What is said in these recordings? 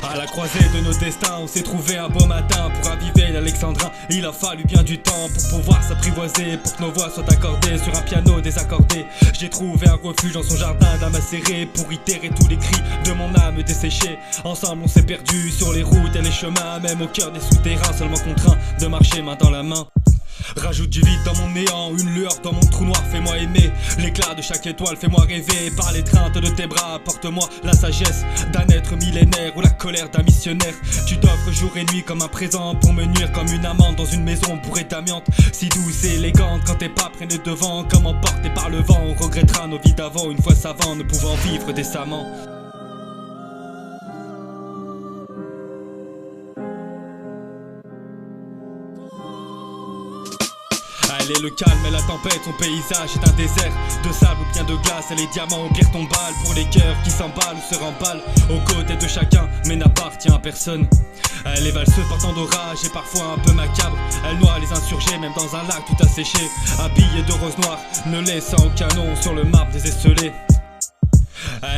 À la croisée de nos destins, on s'est trouvé un beau matin pour raviver l'Alexandrin. Il a fallu bien du temps pour pouvoir s'apprivoiser, pour que nos voix soient accordées sur un piano désaccordé. J'ai trouvé un refuge dans son jardin d'un macéré pour itérer tous les cris de mon âme desséchée. Ensemble on s'est perdu sur les routes et les chemins, même au cœur des souterrains, seulement contraint de marcher main dans la main. Rajoute du vide dans mon néant, une lueur dans mon trou noir, fais-moi aimer. L'éclat de chaque étoile, fais-moi rêver. Par l'étreinte de tes bras, porte-moi la sagesse d'un être millénaire ou la colère d'un missionnaire. Tu t'offres jour et nuit comme un présent pour me nuire, comme une amante dans une maison bourrée d'amiante. Si douce et élégante quand t'es pas près devant, comme emporté par le vent, on regrettera nos vies d'avant, une fois savants ne pouvant vivre décemment. Elle est le calme et la tempête, son paysage est un désert de sable ou bien de glace. Et les diamants au pire tombent pour les cœurs qui s'emballent ou se remballent aux côtés de chacun, mais n'appartient à personne. Elle est valseuse portant d'orage et parfois un peu macabre. Elle noie les insurgés même dans un lac tout asséché, habillée de rose noire, ne laissant aucun nom sur le marbre des esselés.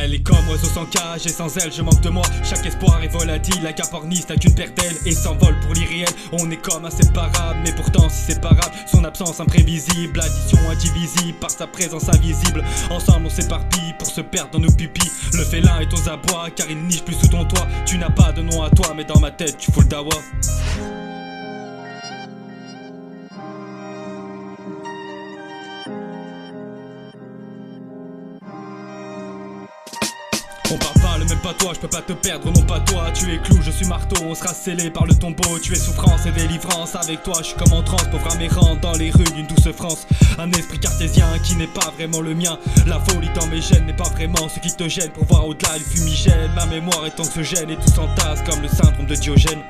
Elle est comme oiseau sans cage et sans elle je manque de moi. Chaque espoir est volatile, la caporniste n'a qu'une paire d'ailes et s'envole pour l'irréel. On est comme inséparables mais pourtant si séparable. Son absence imprévisible, addition indivisible par sa présence invisible. Ensemble on s'éparpille pour se perdre dans nos pupilles. Le félin est aux abois car il niche plus sous ton toit. Tu n'as pas de nom à toi mais dans ma tête tu fous le dawa. On parle pas le même patois, je peux pas te perdre, non pas toi. Tu es clou, je suis marteau, on sera scellé par le tombeau. Tu es souffrance et délivrance, avec toi je suis comme en transe. Pauvre amérant dans les rues d'une douce France. Un esprit cartésien qui n'est pas vraiment le mien. La folie dans mes gènes n'est pas vraiment ce qui te gêne. Pour voir au-delà du fumigène, ma mémoire est anxiogène et tout s'entasse comme le syndrome de Diogène.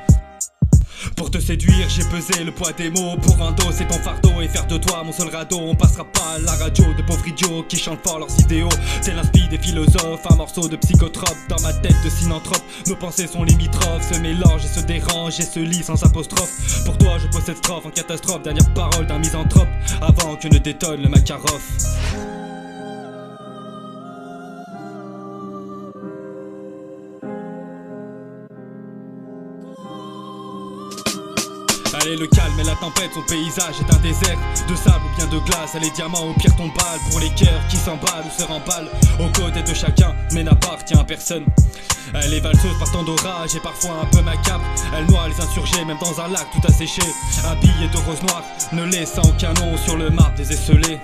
Pour te séduire, j'ai pesé le poids des mots pour endosser ton fardeau et faire de toi mon seul radeau. On passera pas à la radio de pauvres idiots qui chantent fort leurs idéaux. C'est l'inspi des philosophes, un morceau de psychotrope dans ma tête de synanthrope. Nos pensées sont limitrophes, se mélangent et se dérangent et se lient sans apostrophe. Pour toi je pose cette strophe en catastrophe, dernière parole d'un misanthrope avant que ne détonne le Makarov. Elle est le calme et la tempête, son paysage est un désert de sable ou bien de glace. Elle est diamant au pire tombale pour les cœurs qui s'emballent ou se remballent aux côtés de chacun mais n'appartient à personne. Elle est valseuse partant d'orage et parfois un peu macabre. Elle noie les insurgés même dans un lac tout asséché, habillée de rose noire, ne laissant aucun nom sur le marbre des esselés.